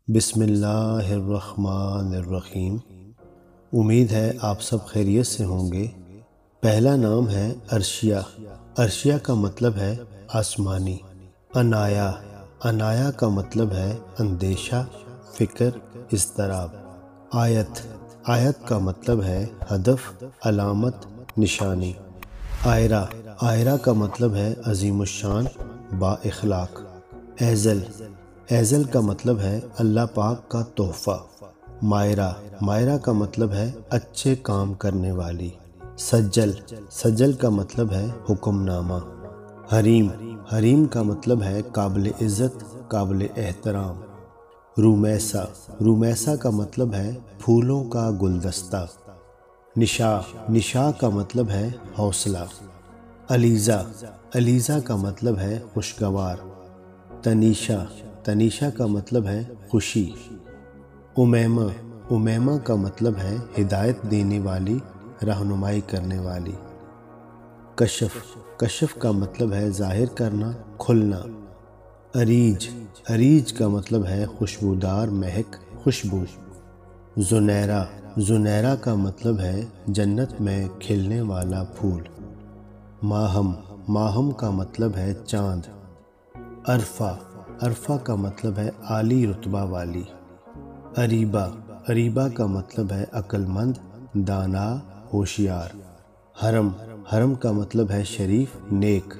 بسم اللہ الرحمن الرحیم۔ امید ہے آپ سب خیریت سے ہوں گے۔ پہلا نام ہے عرشیہ۔ عرشیہ کا مطلب ہے آسمانی۔ عنایا، عنایا کا مطلب ہے اندیشہ، فکر، اضطراب۔ آیت، آیت کا مطلب ہے ہدف، علامت، نشانی۔ آئرہ، آئرہ کا مطلب ہے عظیم الشان، با اخلاق۔ ایزل، ایزل کا مطلب ہے اللہ پاک کا تحفہ۔ مائرہ، مائرہ کا مطلب ہے اچھے کام کرنے والی۔ سجل، سجل کا مطلب ہے حکم نامہ۔ حریم، حریم کا مطلب ہے قابل عزت، قابل احترام۔ رومیسا، رومیسا کا مطلب ہے پھولوں کا گلدستہ۔ نشاء، نشاء کا مطلب ہے حوصلہ۔ علیزہ، علیزہ کا مطلب ہے خوشگوار۔ تنیشہ، تنیشہ کا مطلب ہے خوشی۔ امیمہ، امیمہ کا مطلب ہے ہدایت دینے والی، رہنمائی کرنے والی۔ کشف، کشف کا مطلب ہے ظاہر کرنا، کھلنا۔ اریج، اریج کا مطلب ہے خوشبودار مہک، خوشبو۔ زنیرہ، زنیرہ کا مطلب ہے جنت میں کھلنے والا پھول۔ ماہم، ماہم کا مطلب ہے چاند۔ عرفہ، عرفہ کا مطلب ہے عالی رتبہ والی۔ اریبہ، اریبہ کا مطلب ہے عقل مند، دانا، ہوشیار۔ حرم، حرم کا مطلب ہے شریف، نیک۔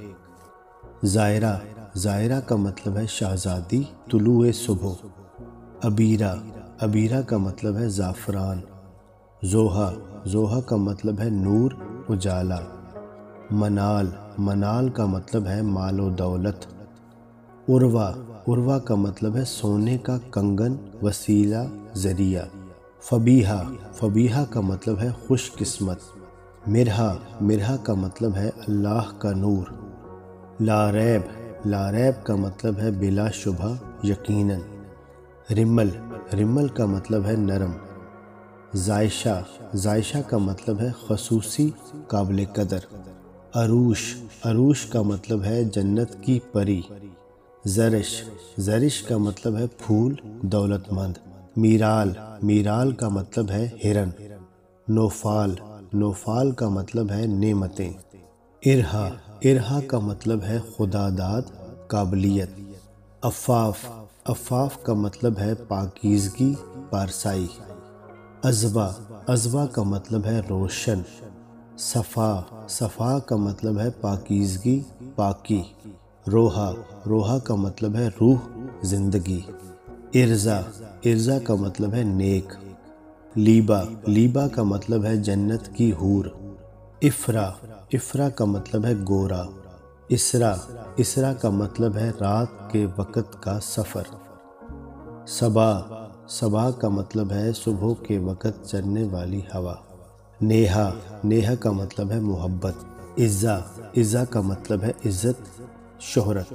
زائرہ، زائرہ کا مطلب ہے شہزادی، طلوع صبح۔ ابیرہ، ابیرہ کا مطلب ہے زعفران۔ زوحہ، زوحہ کا مطلب ہے نور، اجالا۔ منال، منال کا مطلب ہے مال و دولت۔ عروہ، عروہ کا مطلب ہے سونے کا کنگن، وسیلہ، ذریعہ۔ فبیہہ، فبیہہ کا مطلب ہے خوش قسمت۔ مرحہ، مرحہ کا مطلب ہے اللہ کا نور۔ لاریب، لاریب کا مطلب ہے بلا شبہ، یقیناً۔ رمل، رمل کا مطلب ہے نرم۔ زائشہ، زائشہ کا مطلب ہے خصوصی، قابل قدر۔ عروش، عروش کا مطلب ہے جنت کی پری۔ زرش، زرش کا مطلب ہے پھول، دولت مند۔ میرال، میرال کا مطلب ہے ہرن۔ نوفال، نوفال کا مطلب ہے نعمتیں۔ ارحا، ارحا کا مطلب ہے خدا داد، قابلیت۔ عفاف، عفاف کا مطلب ہے پاکیزگی، پارسائی۔ عذبہ، عذبہ کا مطلب ہے روشن۔ صفا، صفا کا مطلب ہے پاکیزگی، پاکی۔ روحہ، روحہ کا مطلب ہے روح، زندگی۔ ارزا، ارزا کا مطلب ہے نیک۔ لیبا، لیبا کا مطلب ہے جنت کی حور۔ افرا، افرا کا مطلب ہے گورا۔ اسرا، اسرا کا مطلب ہے رات کے وقت کا سفر۔ صبا، صبا کا مطلب ہے صبح کے وقت چلنے والی ہوا۔ نیہا، نیہا کا مطلب ہے محبت۔ عزا، عزا کا مطلب ہے عزت، شہرت۔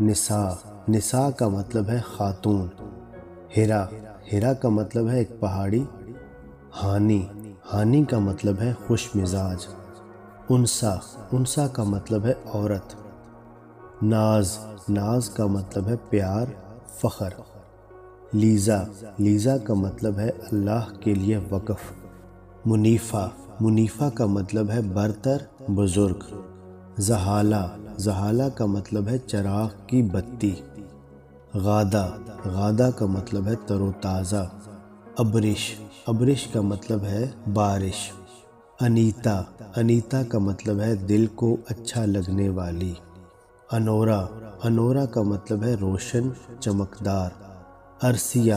نساء، نساء کا مطلب ہے خاتون۔ ہرا، ہرا کا مطلب ہے ایک پہاڑی۔ ہانی، ہانی کا مطلب ہے خوش مزاج۔ انسا، انسا کا مطلب ہے عورت۔ ناز، ناز کا مطلب ہے پیار، فخر۔ لیزا، لیزا کا مطلب ہے اللہ کے لیے وقف۔ منیفہ، منیفہ کا مطلب ہے برتر، بزرگ۔ زحالہ، زحالہ کا مطلب ہے چراغ کی بتی۔ غادہ، غادہ کا مطلب ہے تر و تازہ۔ ابرش، ابرش کا مطلب ہے بارش۔ انیتا، انیتا کا مطلب ہے دل کو اچھا لگنے والی۔ انورا، انورا کا مطلب ہے روشن، چمکدار۔ عرصیہ،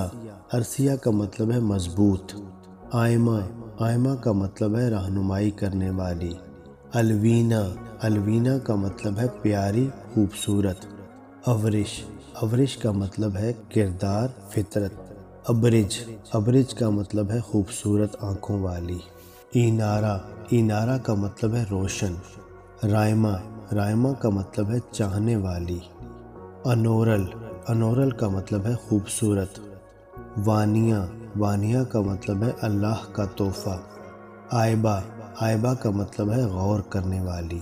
عرصیہ کا مطلب ہے مضبوط۔ آئمہ، آئمہ کا مطلب ہے رہنمائی کرنے والی۔ الوینہ، الوینہ کا مطلب ہے پیاری، خوبصورت۔ اورش، اورش کا مطلب ہے کردار، فطرت۔ ابرج، ابرج کا مطلب ہے خوبصورت آنکھوں والی۔ اینارہ، اینارہ کا مطلب ہے روشن۔ رائمہ، رائمہ کا مطلب ہے چاہنے والی۔ انورل، انورل کا مطلب ہے خوبصورت۔ وانیہ، وانیہ کا مطلب ہے اللہ کا تحفہ۔ آئبہ، آئبہ کا مطلب ہے غور کرنے والی۔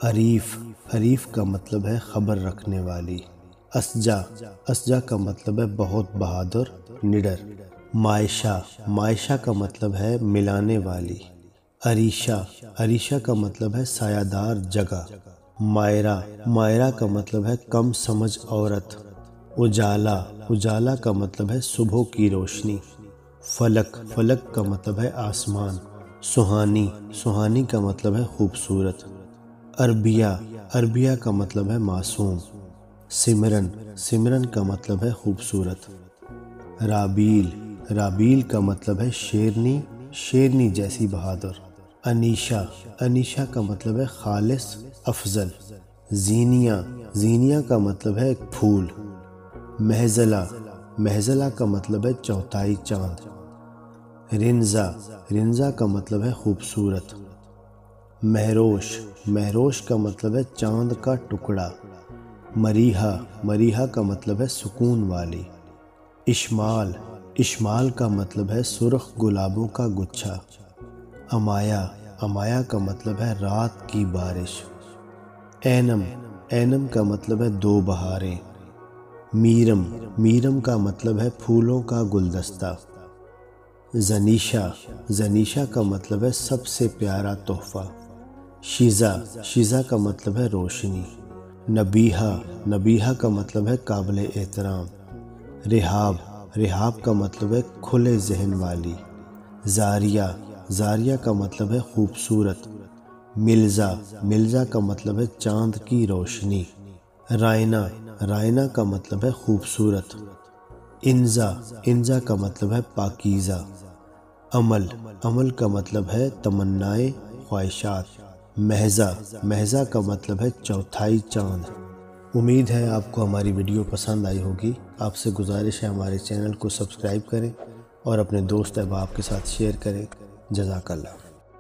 عریف، عریف کا مطلب ہے خبر رکھنے والی۔ اسجا، اسجا کا مطلب ہے بہت بہادر، نڈر۔ مائشہ، مائشہ کا مطلب ہے ملانے والی۔ عریشہ، عریشہ کا مطلب ہے سایہ دار جگہ۔ مائرہ، مائرہ کا مطلب ہے کم سمجھ عورت۔ اجالا، اجالا کا مطلب ہے صبح کی روشنی۔ فلک، فلک کا مطلب ہے آسمان۔ سہانی، سہانی کا مطلب ہے خوبصورت۔ عربیہ، عربیہ کا مطلب ہے معصوم۔ سمرن، سمرن کا مطلب ہے خوبصورت۔ رابیل، رابیل کا مطلب ہے شیرنی، شیرنی جیسی بہادر۔ انیشہ، انیشہ کا مطلب ہے خالص، افضل۔ زینیہ، زینیہ کا مطلب ہے ایک پھول۔ مہزلہ، مہزلہ کا مطلب ہے چوتھائی چاند۔ رنزہ، رنزہ کا مطلب ہے خوبصورت۔ مہروش، مہروش کا مطلب ہے چاند کا ٹکڑا۔ مریحہ، مریحہ کا مطلب ہے سکون والی۔ اشمال، اشمال کا مطلب ہے سرخ گلابوں کا گچھا۔ امایا، امایا کا مطلب ہے رات کی بارش۔ اینم، اینم کا مطلب ہے دو بہاریں۔ میرم، میرم کا مطلب ہے پھولوں کا گلدستہ۔ زنیشہ، زنیشہ کا مطلب ہے سب سے پیارا تحفہ۔ شیزہ، شیزہ کا مطلب ہے روشنی۔ نبیہہ، نبیہہ کا مطلب ہے قابل احترام۔ رحاب، رحاب کا مطلب ہے کھلے ذہن والی۔ زاریہ، زاریہ کا مطلب ہے خوبصورت۔ ملزہ، ملزہ کا مطلب ہے چاند کی روشنی۔ رائنا، رائنا کا مطلب ہے خوبصورت۔ انزا، انزا کا مطلب ہے پاکیزہ۔ عمل، عمل کا مطلب ہے تمنائیں، خواہشات۔ مہزہ، مہزہ کا مطلب ہے چوتھائی چاند۔ امید ہے آپ کو ہماری ویڈیو پسند آئی ہوگی۔ آپ سے گزارش ہے ہمارے چینل کو سبسکرائب کریں اور اپنے دوست احباب کے ساتھ شیئر کریں۔ جزاک اللہ۔